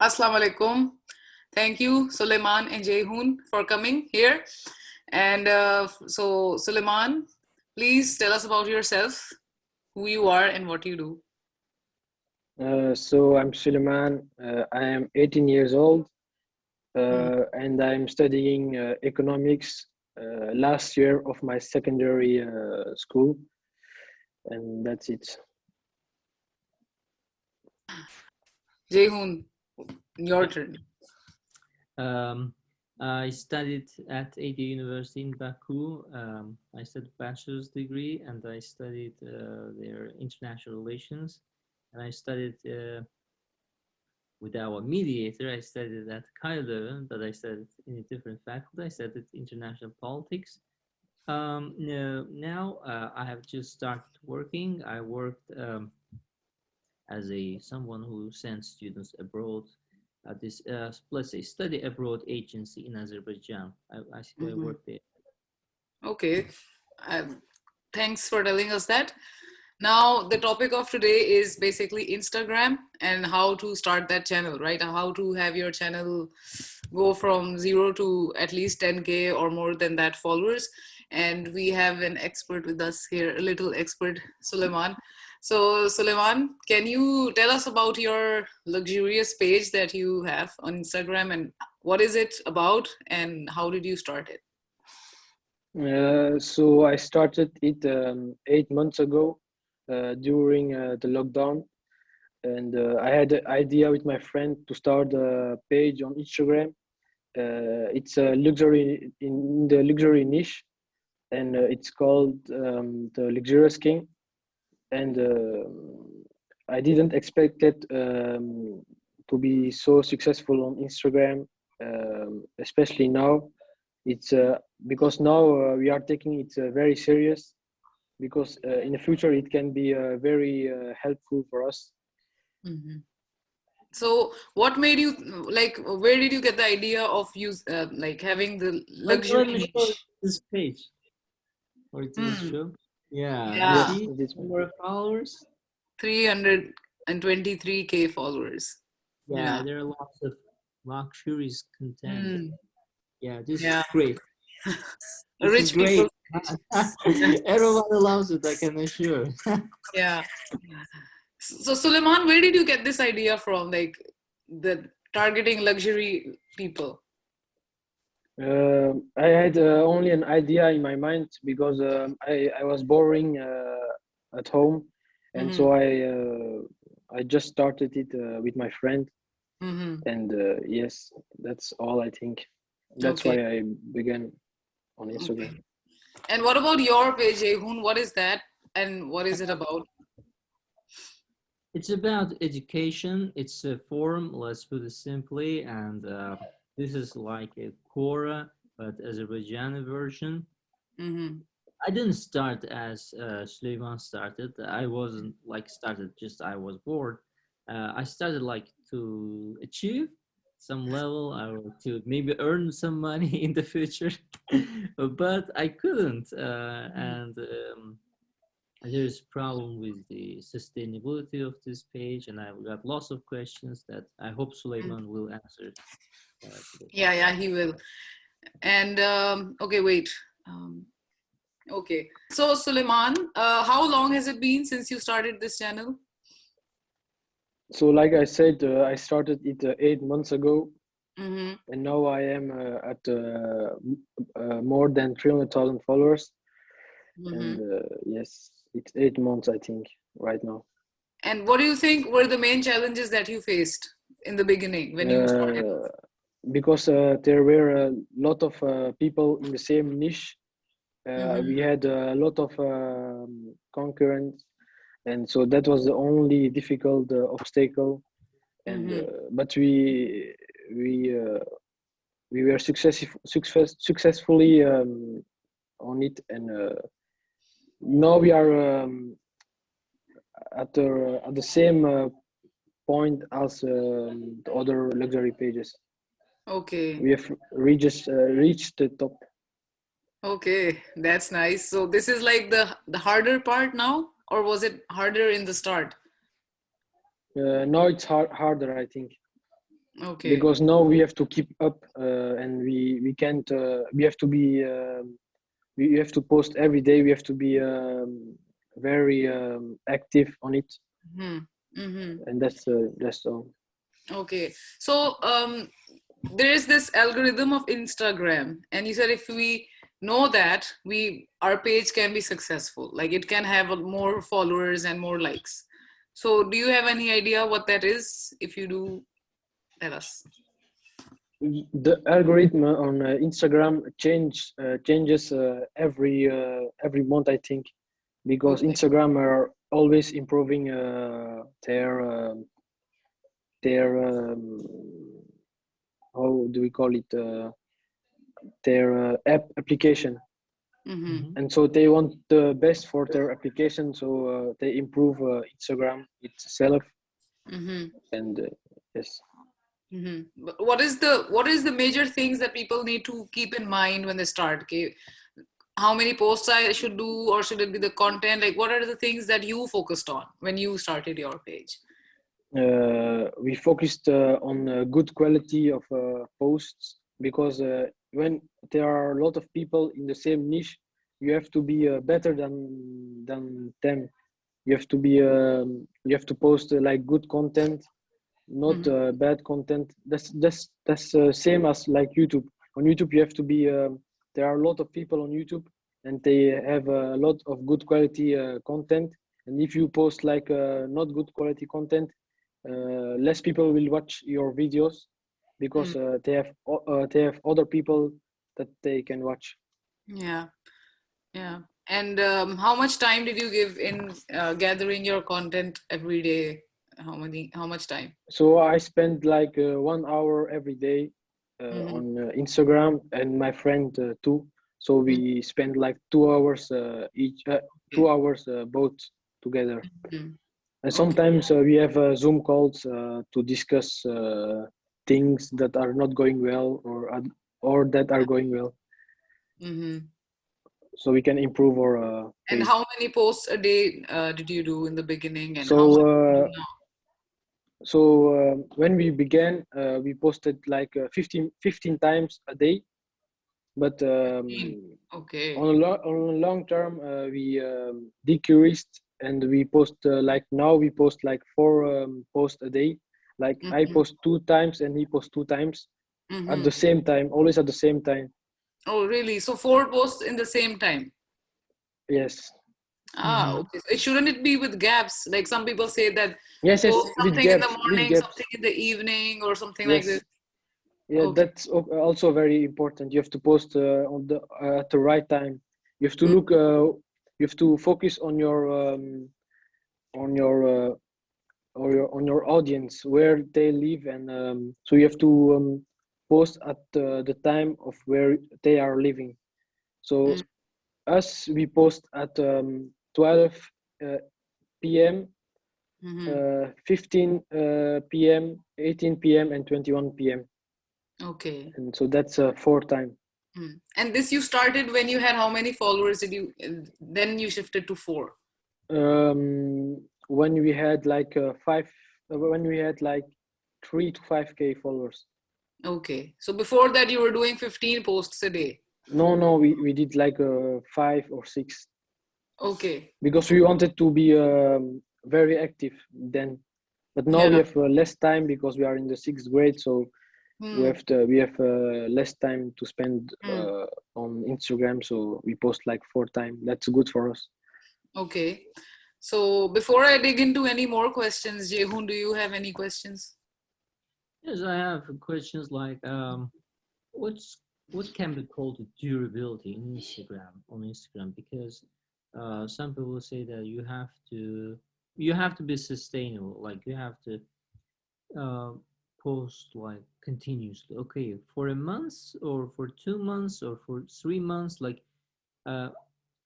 Assalamu alaikum. Thank you, Suleman and Jeyhun, for coming here. And so, Suleman, please tell us about yourself, who you are, and what you do. So I'm Suleman. I am 18 years old, and I'm studying economics last year of my secondary school, and that's it. Jeyhun, your turn. I studied at AD University in Baku. I studied bachelor's degree, and I studied their international relations. And I studied with our mediator. I studied at Kailo, but I studied in a different faculty. I studied international politics. Now I have just started working. I worked as someone who sends students abroad at this, let's say, study abroad agency in Azerbaijan. I work there. Okay. Thanks for telling us that. Now, the topic of today is basically Instagram and how to start that channel, right? How to have your channel go from 0 to at least 10K or more than that followers. And we have an expert with us here, a little expert, Suleman. So, Suleman, can you tell us about your luxurious page that you have on Instagram, and what is it about and how did you start it? So I started it 8 months ago during the lockdown, and I had an idea with my friend to start a page on Instagram. It's a luxury in the luxury niche, and it's called the Luxurious King. And I didn't expect it to be so successful on Instagram, especially now. It's because now we are taking it very serious, because in the future it can be very helpful for us. Mm-hmm. So what made you, like, where did you get the idea of like having the luxury niche? This page or this show? Yeah. Yeah. See, more followers. 323K followers. Yeah, there are lots of luxurious content. Yeah, this is great. This rich people. Everyone loves it, I can assure. Yeah. So Suleman, where did you get this idea from? Like the targeting luxury people? I had only an idea in my mind because I was boring at home, and so I just started it with my friend, and yes, that's all I think. That's why I began on Instagram. Okay. And what about your page, Jeyhun? What is that, and what is it about? It's about education. It's a forum, let's put it simply, and this is like a Quora, but Azerbaijani version. I didn't start as Suleman started. I wasn't like started, just I was bored. I started like to achieve some level or to maybe earn some money in the future, but I couldn't. And there's a problem with the sustainability of this page, and I've got lots of questions that I hope Suleman will answer. Yeah, he will. And okay, wait. Okay, so Suleman, how long has it been since you started this channel? So like I said, I started it 8 months ago, and now I am at more than 300,000 followers. And yes, it's 8 months, I think, right now. And what do you think were the main challenges that you faced in the beginning when you started? Because there were a lot of people in the same niche. We had a lot of concurrents, and so that was the only difficult obstacle. And but we were successfully on it, and now we are at the same point as the other luxury pages. Okay. We have reached the top. Okay, that's nice. So this is like the harder part now, or was it harder in the start? Now it's harder, I think. Okay. because now we have to keep up, and we can't. We have to be. We have to post every day. We have to be very active on it, Hmm. Hmm. and that's all. Okay. So there is this algorithm of Instagram, and you said if we know that our page can be successful, like it can have more followers and more likes. So do you have any idea what that is? If you do, tell us. The algorithm on Instagram changes every month, I think, because Okay. Instagram are always improving their how do we call it, their application, Mm-hmm. Mhm. and so they want the best for their application, so they improve Instagram itself, Mm-hmm. and yes. Mm-hmm. But what is the major things that people need to keep in mind when they start? Okay, how many posts I should do, or should it be the content? Like, what are the things that you focused on when you started your page? We focused on good quality of posts, because when there are a lot of people in the same niche, you have to be better than them. You have to post like good content, not Mm-hmm. bad content. That's same as like YouTube. On YouTube, you have to be. There are a lot of people on YouTube, and they have a lot of good quality content. And if you post like not good quality content, less people will watch your videos, because they have other people that they can watch. Yeah, yeah. And how much time did you give in gathering your content every day? How much time? So I spend like 1 hour every day Mm-hmm. on Instagram, and my friend too. So we spend like 2 hours each, Okay. 2 hours both together. Mhm. And Okay. sometimes we have Zoom calls to discuss things that are not going well, or that are going well, Mm-hmm. so we can improve our And page. how many posts a day did you do in the beginning, and So how much do you do now? when we began, we posted like 15 times a day, but 15. on Okay. on a long term, we decreased, and we post like now we post like 4 posts a day. Like I Mm-hmm. post 2 times and he posts 2 times at Mm-hmm. the same time, always at the same time. Oh, really? So four posts in the same time? Yes, Ah, Mhm. okay. So shouldn't it be with gaps? Like some people say that yes, yes, post with something in the gaps, with morning, gaps. something in the evening, or something like this. Yes, yeah, Okay. that's also very important. You have to post on the at the right time. You have to Mm, look. You have to focus on your on your audience, where they live, and so you have to post at the time of where they are living. So mm, us, we post at 12 uh, p.m., mm-hmm. 15 p.m., 18 p.m., and 21 p.m. Okay. And so that's 4 time. Mm. And this you started when you had how many followers did you, then you shifted to four? When we had like when we had like 3 to 5K followers. Okay. So before that you were doing 15 posts a day. No, no, we did like 5 or 6, Okay. because we wanted to be very active then. But now we Yeah. have less time, because we are in the 6th grade, so Hmm. we have less time to spend Hmm. on Instagram. So we post like 4 times. That's good for us. Okay. So before I dig into any more questions, Jehun, do you have any questions? Yes, I have questions like what's what can be called the durability in Instagram on Instagram, because some people say that you have to be sustainable, like you have to uh, post like continuously, okay, for a month or for 2 months or for 3 months, like uh,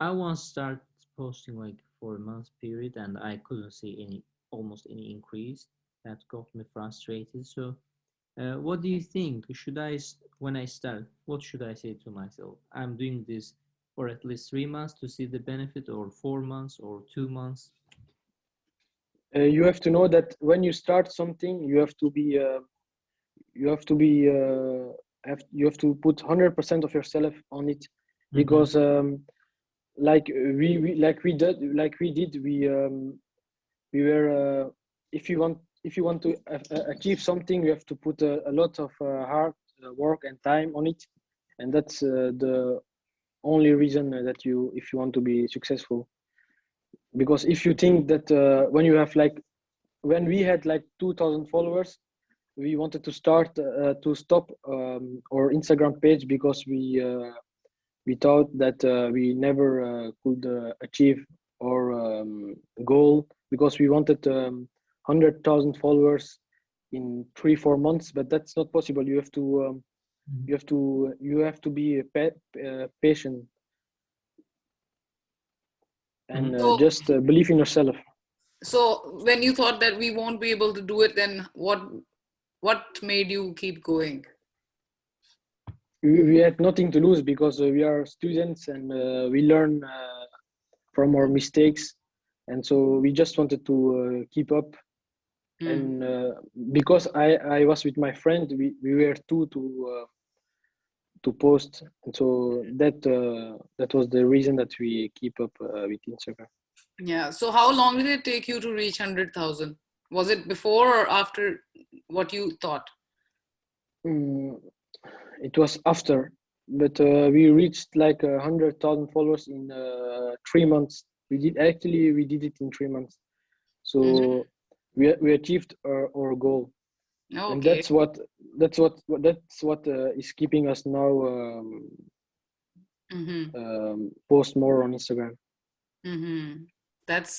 I once start posting like for a month period and I couldn't see any almost any increase. That got me frustrated. So what do you think? When I start, what should I say to myself? I'm doing this for at least 3 months to see the benefit, or 4 months, or 2 months. You have to know that when you start something, you have to be you have to be you have to put 100% of yourself on it, because like we did, we were if you want to achieve something, you have to put a lot of hard work and time on it, and that's the only reason that you if you want to be successful. Because if you think that when you have like when we had like 2,000 followers, we wanted to stop our Instagram page, because we thought that we never could achieve our goal, because we wanted 100,000 followers in 3-4 months, but that's not possible. You have to you have to be patient, and So, just believe in yourself. so when you thought that we won't be able to do it, then what made you keep going? We had nothing to lose, because we are students, and we learn from our mistakes, and so we just wanted to keep up. And because I was with my friend, we were two to post, and so that was the reason that we keep up with Instagram. Yeah. So how long did it take you to reach 100,000? Was it before or after what you thought? Mm, it was after, but we reached like 100,000 followers in 3 months. We did it in 3 months, Mhm. so we achieved our goal, and Okay. that's what is keeping us now Mm-hmm. post more on Instagram. Mm-hmm. That's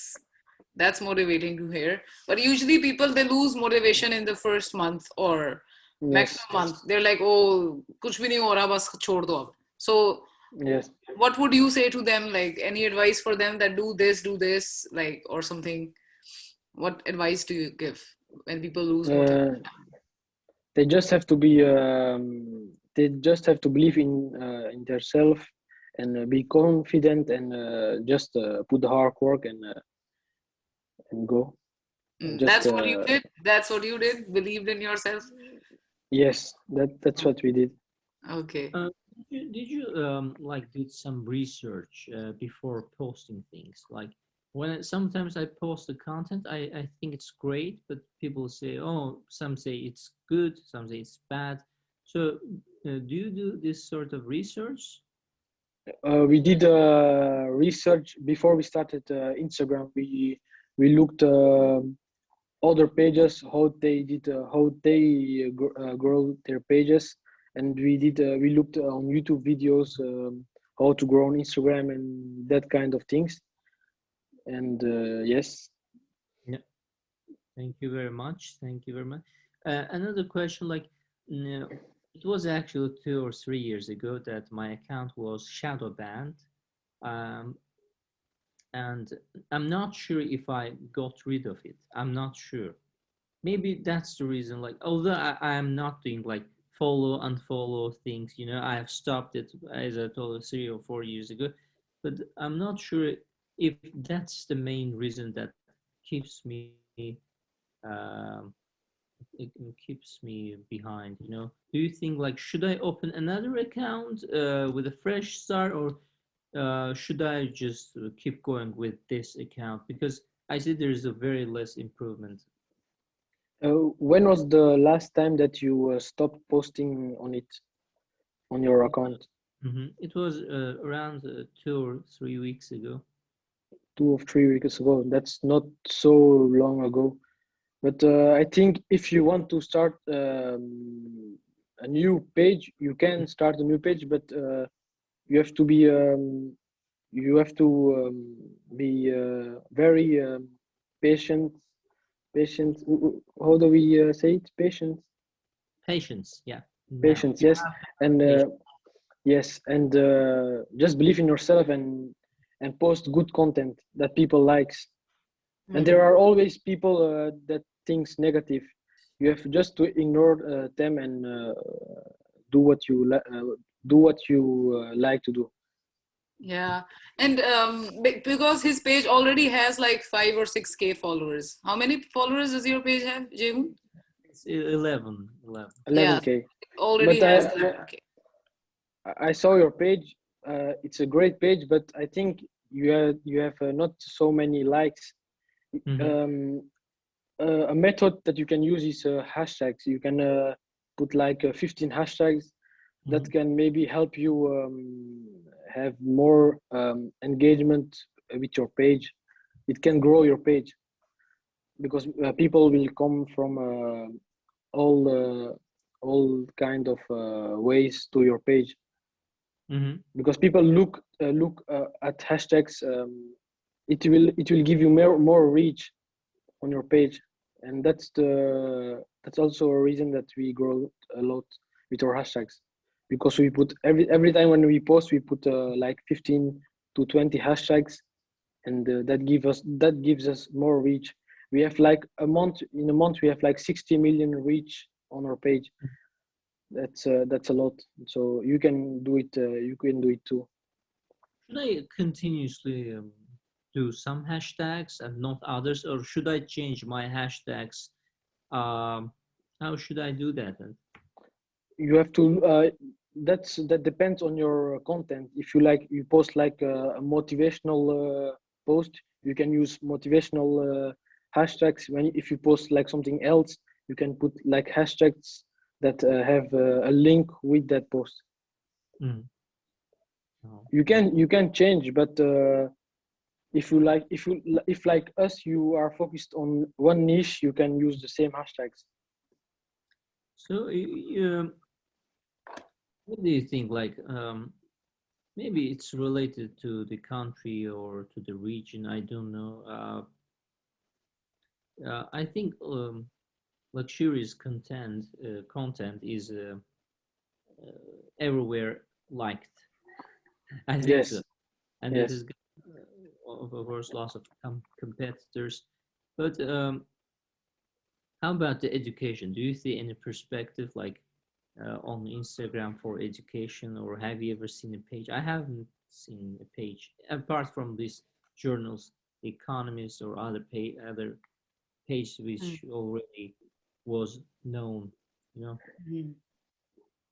that's motivating to hear. But usually people they lose motivation in the first month or maximum Yes, month. They're like, oh, kuch bhi nahi ho raha, bas chhod do ab. So yes. what would you say to them? Like any advice for them that do this, like or something? What advice do you give when people lose motivation? Uh, they just have to be. They just have to believe in themselves, and be confident, and just put the hard work, and go, and just That's what you did. That's what you did. Believed in yourself. yes, that's what we did. Okay. Did you like did some research before posting things? Like sometimes I post the content, I think it's great, but people say, oh, some say it's good, some say it's bad. So do you do this sort of research? We did research before we started Instagram. We looked other pages, how they grow their pages, and we looked on YouTube videos, how to grow on Instagram and that kind of things. And yes. Yeah, thank you very much. Thank you very much. Another question, like, it was actually 2 or 3 years ago that my account was shadow banned. Um, and I'm not sure if I got rid of it. I'm not sure. Maybe that's the reason. Like, although I am not doing like follow unfollow things, I have stopped it as I told you 3 or 4 years ago. But I'm not sure if that's the main reason that keeps me um, it keeps me behind. Do you think like should I open another account with a fresh start, or should I just keep going with this account because I see there is a very less improvement. When was the last time that you stopped posting on it, on your account? It was around 2 or 3 weeks ago. 2 or 3 weeks ago. That's not so long ago. But I think if you want to start a new page, you can start a new page, but you have to be be very patient. Patient. How do we say it? Patient. Patience, yeah. Yeah, Patience. you Yes, have and patience. yes, and just believe in yourself, and post good content that people likes. And there are always people that thinks negative. You have just to ignore them, and do what you like to do. Yeah, and because his page already has like 5 or 6K followers. How many followers does your page have, Jeyhun? It's 11. Yeah, 11K. already But has 11K. I saw your page. It's a great page, but I think you have not so many likes. Mhm. Um, a method that you can use is hashtags. You can put like 15 hashtags that Mhm. can maybe help you have more engagement with your page. It can grow your page because people will come from all all kind of ways to your page Mhm. because people look at hashtags. It will give you more reach on your page, and that's also a reason that we grow a lot with our hashtags because we put every time when we post we put like 15 to 20 hashtags, and that gives us more reach. We have like a month we have like 60 million reach on our page. That's a lot, so you can do it too. Should I continuously do some hashtags and not others, or should I change my hashtags? Um, how should I do that then? You have to that depends on your content. If you like you post like a motivational post, you can use motivational hashtags. When if you post like something else, you can put like hashtags that have a link with that post. Mm. Oh, You can change, but if you like if like us you are focused on one niche, you can use the same hashtags. so, what do you think? Like, maybe it's related to the country or to the region. I don't know. I think luxurious content is everywhere liked. I think so, Yes, and it yes. is of course lots of competitors. But how about the education? Do you see any perspective like on Instagram for education, or have you ever seen a page? I haven't seen a page apart from these journals, The Economist, or other page which already was known. You know. Mhm.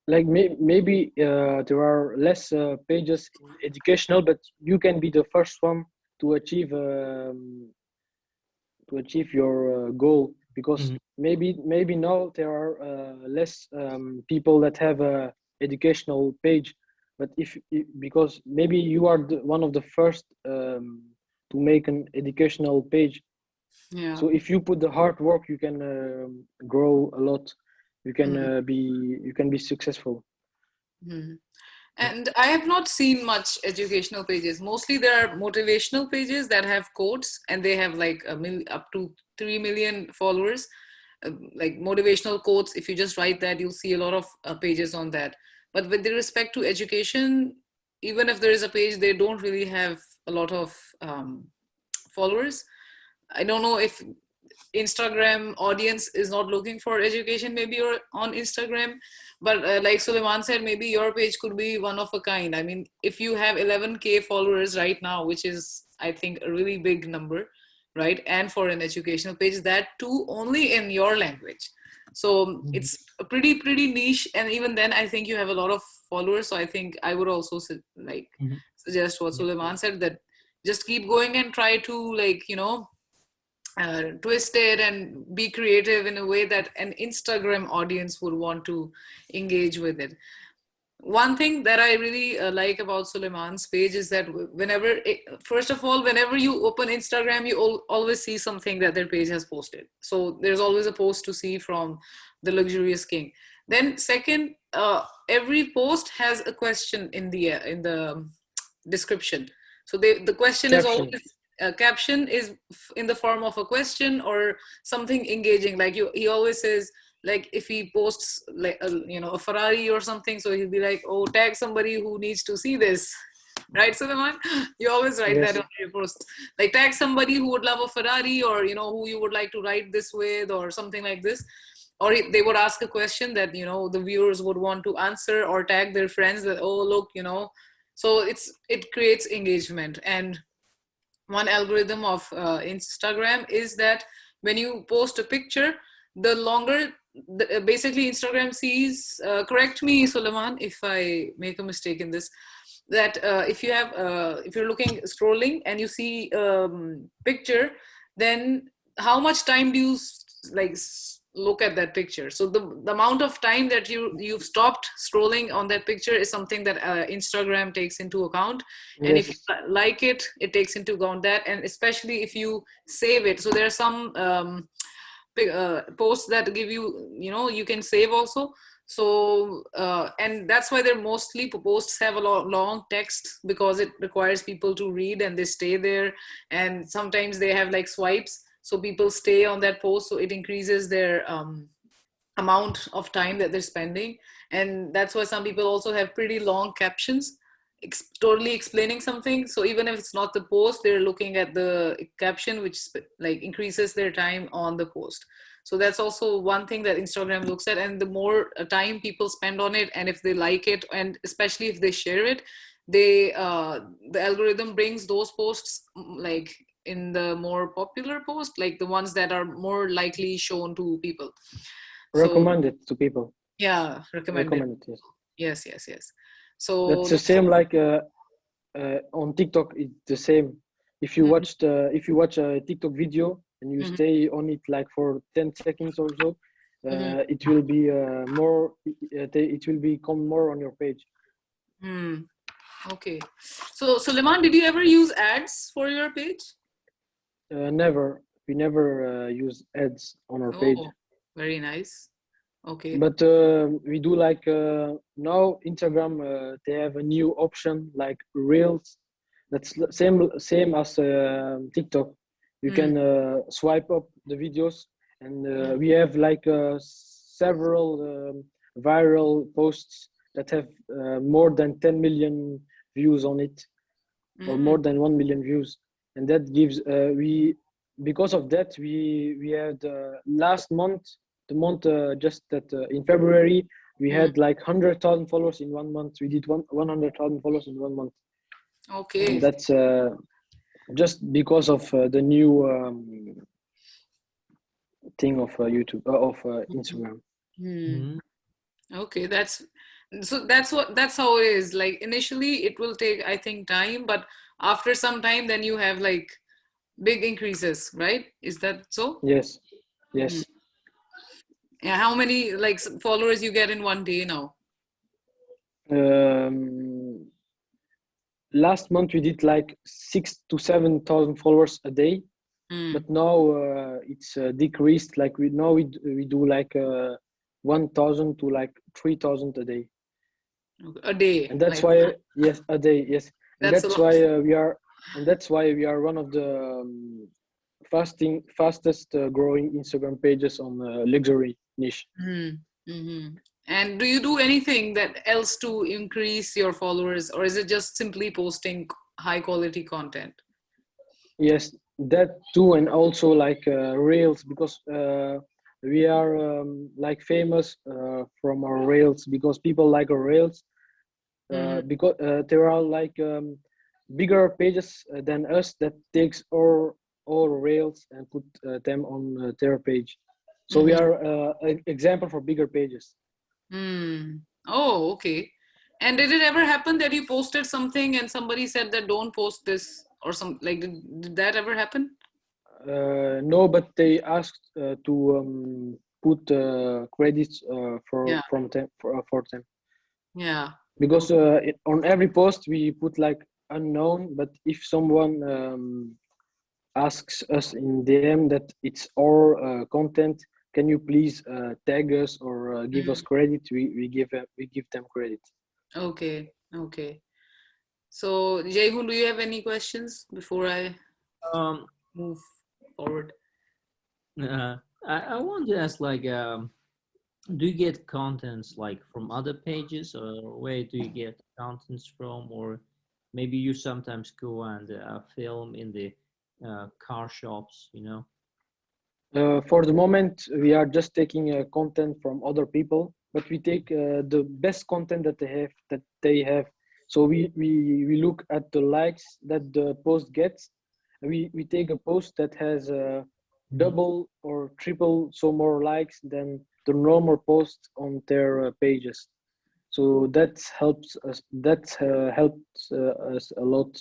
Like maybe there are less pages in educational, but you can be the first one to achieve your goal because Mhm. maybe now there are less people that have a educational page, but because maybe you are one of the first to make an educational page. Yeah. So if you put the hard work, you can grow a lot. Mhm. You can be successful. Mhm. And I have not seen much educational pages. Mostly there are motivational pages that have quotes and they have like up to 3 million followers. Like motivational quotes, if you just write that, you'll see a lot of pages on that. But with the respect to education, even if there is a page, they don't really have a lot of followers. I don't know if Instagram audience is not looking for education, maybe you're on Instagram, but like Suleman said, maybe your page could be one of a kind. I mean, if you have 11K followers right now, which is I think a really big number, right? And for an educational page, that too only in your language. So Mhm. it's a pretty niche, and even then I think you have a lot of followers. So I think I would also like Mhm. suggest what Yeah. Suleman said, that just keep going and try to like twist it and be creative in a way that an Instagram audience would want to engage with it. One thing that I really like about Suleiman's page is that first of all, whenever you open Instagram, you always see something that their page has posted. So there's always a post to see from the luxurious king. Then second, every post has a question in the description. So the question is Caption. always caption is in the form of a question or something engaging. Like he always says, like if he posts like a Ferrari or something, so he'll be like, oh, tag somebody who needs to see this. Right, Suleiman? You always write that Yes. on your post. Like tag somebody who would love a Ferrari, or who you would like to ride this with, or something like this. Or they would ask a question that the viewers would want to answer, or tag their friends that, oh look, so it creates engagement. And one algorithm of Instagram is that when you post a picture, the longer basically Instagram sees, correct me, Suleman, if I make a mistake in this, that if you're looking scrolling and you see picture, then how much time do you look at that picture? So the amount of time that you've stopped scrolling on that picture is something that Instagram takes into account. And if you Yes. like it, it takes into account that. And especially if you save it, so there are some posts that give you, you can save also. So and that's why they're mostly posts have a lot long text, because it requires people to read and they stay there. And sometimes they have like swipes, so people stay on that post, so it increases their amount of time that they're spending. And that's why some people also have pretty long captions, totally explaining something. So even if it's not the post, they're looking at the caption, which like increases their time on the post. So that's also one thing that Instagram looks at. And the more time people spend on it, and if they like it, and especially if they share it, they the algorithm brings those posts like in the more popular post, like the ones that are more likely shown to people. So Recommend it to people. yeah, recommended. Recommend it. Yes. Yes, yes, yes. So That's the that's same like on TikTok. It's the same. If you Mhm, watch a TikTok video and you mhm, stay on it like for 10 seconds or so, mhm, it will be more. It will become more on your page. hmm. Okay. So Suleiman, did you ever use ads for your page? Never. We never use ads on our page. Oh, very nice. Okay. But we do like now Instagram. They have a new option like Reels. That's same as TikTok. You Mm, can swipe up the videos, and mm, we have like several viral posts that have more than 10 million views on it, or mm, more than 1 million views. And that gives we because of that we had last month, the month just that in February we mm. had like 100,000 followers in 1 month. We did 100,000 followers in 1 month. And Okay. that's just because of the new thing of YouTube of Instagram. Hmm. Mhm. Okay, that's how it is. Like initially it will take, I think, time, but after some time then you have like big increases, right? Is that so? Yes, Hmm. yes. Yeah, how many like followers you get in one day now? um, Last month we did like 6 to 7 thousand followers a day, Hmm. but now it's decreased. Like we do like 1,000 to like 3,000 a day. Okay. A day, And that's like why, yes, a day, yes. And that's a that's lot. why we are one of the fastest growing Instagram pages on luxury niche. Hmm. Hmm. And do you do anything that else to increase your followers, or is it just simply posting high quality content? Yes, that too, and also like reels, because we are like famous from our reels, because people like our reels, Hmm. because there are like bigger pages than us that takes all reels and put them on their page. So we Hmm. are an example for bigger pages. Hmm. Oh, okay. And did it ever happen that you posted something and somebody said that don't post this, or some like did that ever happen? No, but they asked to put credits Yeah. for them, Yeah. because Okay. on every post we put like unknown. But if someone asks us in DM that it's our content, can you please tag us or give us Mm. credit? We give them credit. Okay. Okay. So Jeyhun, do you have any questions before I Um, move forward? uh, I want to ask, like, do you get contents like from other pages, or where do you get contents from, or maybe you sometimes go and film in the car shops, you know? For the moment, we are just taking content from other people, but we take the best content that they have. So we look at the likes that the post gets. We take a post that has double or triple so more likes than the normal posts on their pages. So that helps us. That helps us a lot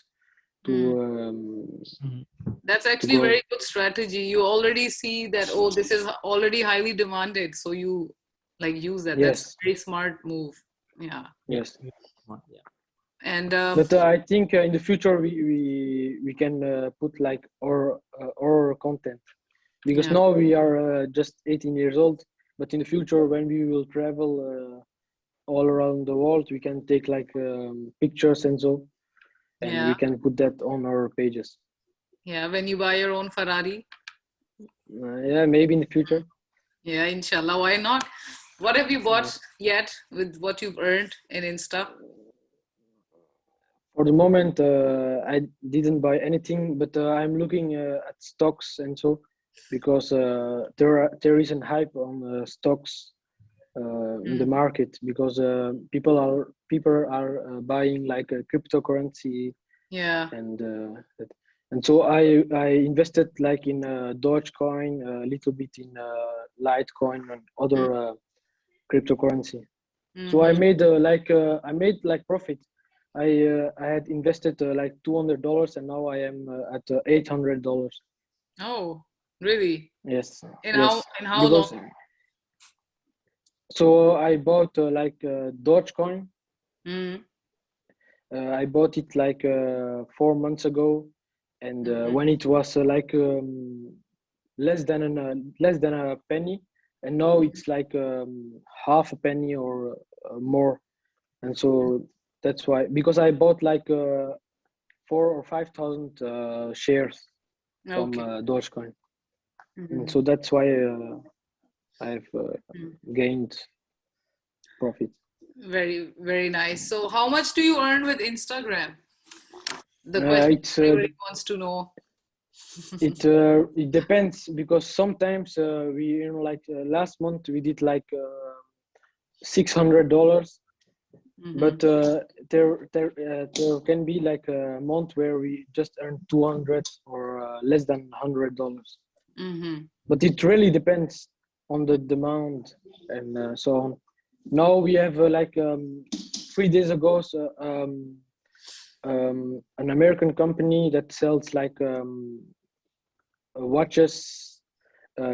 to Mm. That's to actually a grow. very good strategy. You already see that, oh, this is already highly demanded, so you like use that. That's a Yes, very smart move. Yeah. Yeah. yes. Yeah. And But I think in the future we can put like our content, because yeah, now we are just 18 years old. But in the future, when we will travel all around the world, we can take like pictures and so, and yeah, we can put that on our pages. yeah. When you buy your own Ferrari, Yeah, maybe in the future. yeah, inshallah, why not? What have you Yeah. bought yet with what you've earned in Insta? For the moment, I didn't buy anything, but I'm looking at stocks and so, because there is a hype on stocks in the Mm. market, because people are buying like a cryptocurrency, Yeah. and and so I invested like in Dogecoin, a little bit in Litecoin and other cryptocurrency. So Mm-hmm. I made like profit. I had invested like $200, and now I am at $800. Oh, really? Yes, In yes, how long? because so I bought like Dogecoin. Mm. I bought it like 4 months ago, and Mm-hmm. when it was like less than a penny, and now it's like half a penny or more, and so that's why, because I bought like 4 or 5 thousand shares from Okay. Dogecoin, and Mm-hmm. so that's why I've gained profit. Very, very nice. So, how much do you earn with Instagram? The question It's everybody wants to know. it depends, because sometimes we, like last month we did like $600, Mm-hmm. but there can be like a month where we just earn 200 or less than $100. Mm-hmm. But it really depends on the demand and so on. Now we have 3 days ago, so, an American company that sells like watches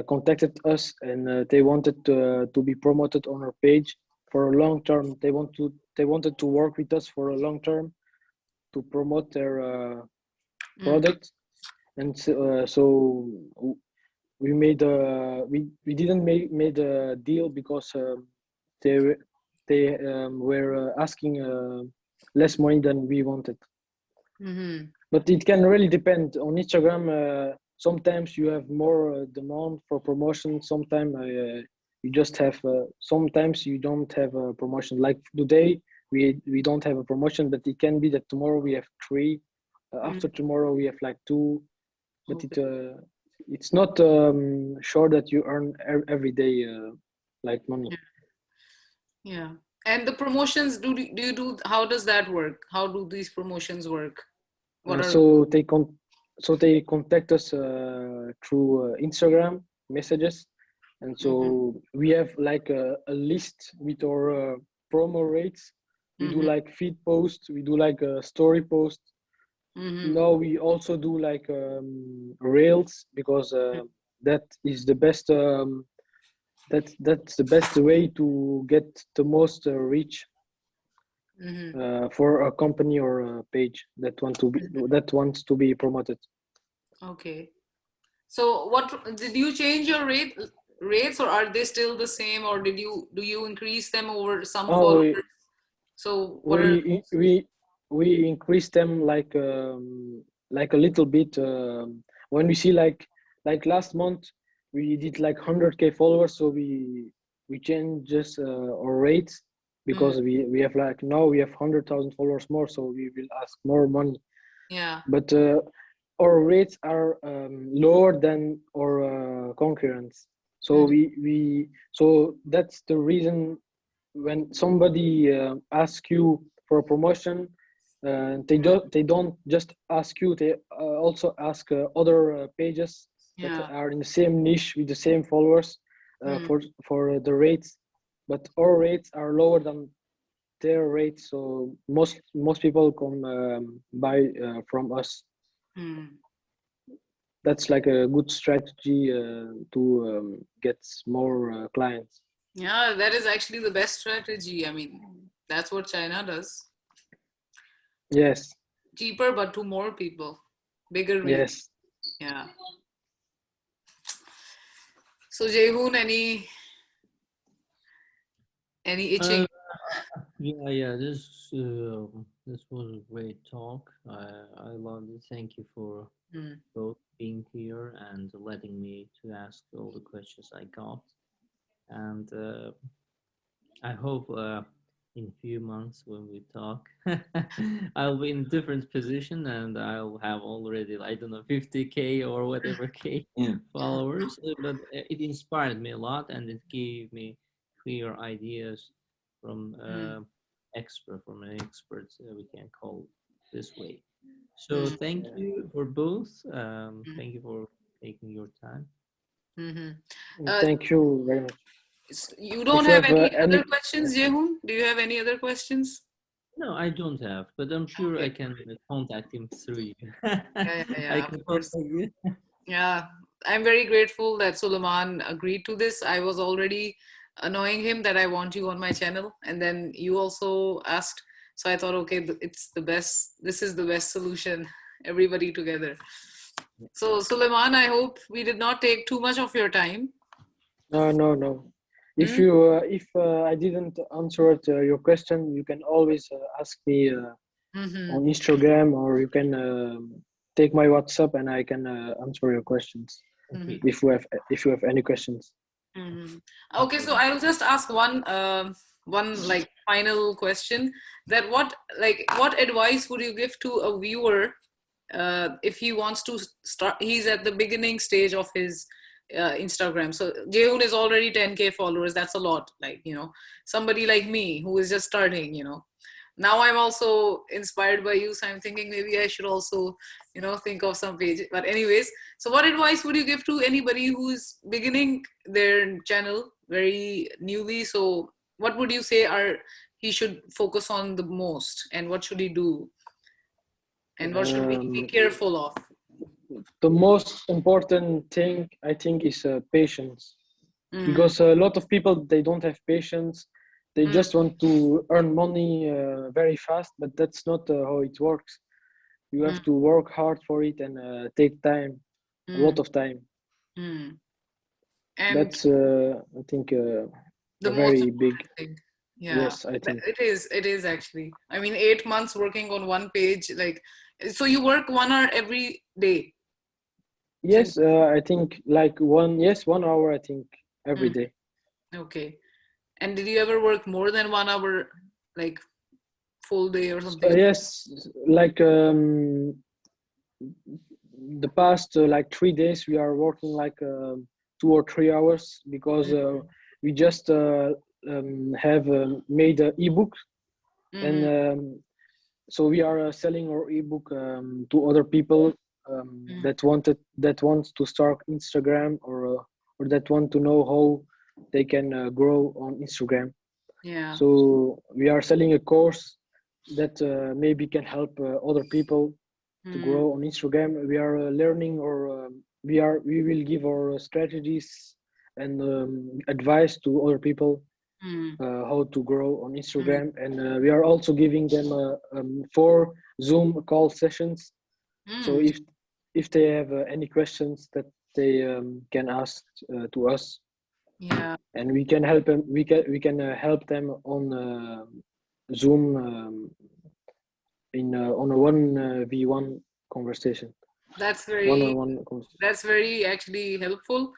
contacted us, and they wanted to be promoted on our page for a long term. They wanted to work with us for a long term to promote their Mm. product, and so we didn't make made a deal, because they were asking less money than we wanted. Mm-hmm. But it can really depend on Instagram. Sometimes you have more demand for promotion. Sometimes you just have. Sometimes you don't have a promotion. Like today, we don't have a promotion, but it can be that tomorrow we have three. After Mm. tomorrow we have like two. But Okay. it's not sure that you earn every day like money. Yeah. Yeah. And the promotions, do you do? How does that work? How do these promotions work? What Uh, are? so they con- so they contact us through Instagram messages, and Mm-hmm. so we have like a list with our promo rates. We do Mm-hmm. like feed posts, we do like a story post. Mm-hmm. Now we also do like reels, because that is the best. That's the best way to get the most reach Mm-hmm. for a company or a page that wants to be promoted. Okay. So, what did you change your rates, or are they still the same, or do you increase them over some Oh, followers? So, what are? we we we increase them like a little bit when we see like last month we did like 100K followers, so we change just our rates, Mm, because we have like now we have 100,000 followers more, so we will ask more money. yeah. But our rates are lower than our concurrents, so Mm, so that's the reason. When somebody asks you for a promotion, they don't just ask you, they also ask other pages that Yeah. are in the same niche with the same followers Mm. for the rates, but our rates are lower than their rates. So most people come buy from us. Mm. That's like a good strategy to get more clients. Yeah, that is actually the best strategy. I mean, that's what China does. Yes, Cheaper, but to more people. Bigger reach. yes. Yeah. So Jeyhun, any Uh, itching? yeah. This was a great talk. I love it. Thank you for Mm. both being here and letting me to ask all the questions I got. And I hope in a few months when we talk, I'll be in different position and I'll have already, I don't know, 50K or whatever K followers. But it inspired me a lot and it gave me clear ideas from Mm. from an expert, we can call this way. So Mm. thank you for both. Mm. Thank you for taking your time. Mm-hmm. Thank you very much. You don't If you have have any any other questions, Jehun? Do you have any other questions? No, I don't have, but I'm sure I Okay. can contact him through you. I Yeah, of can course. contact you. Yeah, I'm very grateful that Suleman agreed to this. I was already annoying him that I want you on my channel, and then you also asked. So I thought, okay, it's the best. This is the best solution. Everybody together. So Suleman, I hope we did not take too much of your time. no. Mm? If I didn't answer your question, you can always ask me Mm-hmm. on Instagram, or you can take my WhatsApp and I can answer your questions Mm-hmm. Okay, if you have any questions. Mm-hmm. Okay, okay. so I'll just ask one like final question. That what advice would you give to a viewer if he wants to start? He's at the beginning stage of his Instagram. So Jeyun is already 10K followers. That's a lot. Like, somebody like me who is just starting. Now I'm also inspired by you, so I'm thinking maybe I should also think of some page. But anyways, so what advice would you give to anybody who's beginning their channel very newly? So what would you say he should focus on the most, and what should he do, and what should we be Um, careful of? the most important thing I think is patience, Mm, because a lot of people, they don't have patience. They mm, just want to earn money very fast, but that's not how it works. You mm, have to work hard for it and take time, a lot mm, of time. mm. And That's I think the a most very big. important thing, yeah, Yes, I think. it is actually. I mean, 8 months working on one page, like, so you work 1 hour every day since. Yes, I think like 1 hour, I think, every Mm, day. okay. And did you ever work more than 1 hour, like full day or something? Yes, like the past like 3 days we are working like 2 or 3 hours, because we just have made an ebook, and Mm-hmm. so we are selling our ebook to other people that wants to start Instagram, or that want to know how they can grow on Instagram. Yeah. So we are selling a course that maybe can help other people to Mm, grow on Instagram. We are learning, or we will give our strategies and advice to other people mm, how to grow on mm, Instagram, and we are also giving them 4 Zoom call sessions. So mm. if they have any questions, that they can ask to us, Yeah. and we can help them. We can help them on Zoom in on a 1v1 conversation, That's one on very one conversation. that's very actually helpful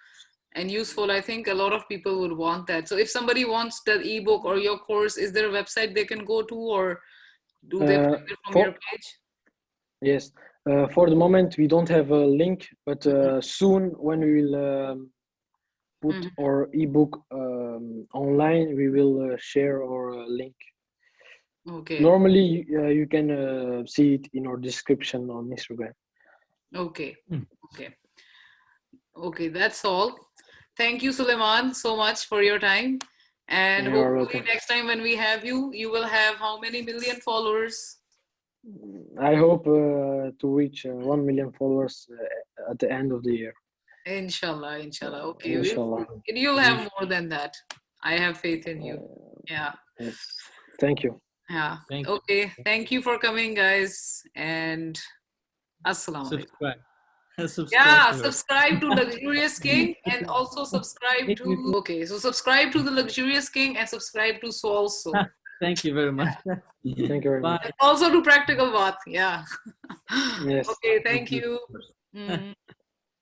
and useful. I think a lot of people would want that. So if somebody wants that ebook or your course, is there a website they can go to, or do they Uh, find it from your for page? Yes, for the moment we don't have a link, but Mhm, soon when we will put mhm. our ebook online, we will share our link. Okay. Normally, you can see it in our description on Instagram. Okay. Mm. Okay. Okay, that's all. Thank you, Suleman, so much for your time. And You are hopefully welcome. next time when we have you, you will have how many million followers? I hope to reach 1 million followers at the end of the year. Inshallah, inshallah. Okay, Inshallah. you'll have more than that. I have faith in you. Yeah, Yes. Thank you. yeah. Thank you. Okay, thank you for coming, guys, and assalamu alaikum. Subscribe. Subscribe Yeah, to her. subscribe to Luxurious King and also subscribe to. Okay, so subscribe to the Luxurious King and subscribe to So Also. Thank you very much. Thank you very much. Bye. Also to Practical Bath. Yeah. Yes. Okay, thank you. Mhm.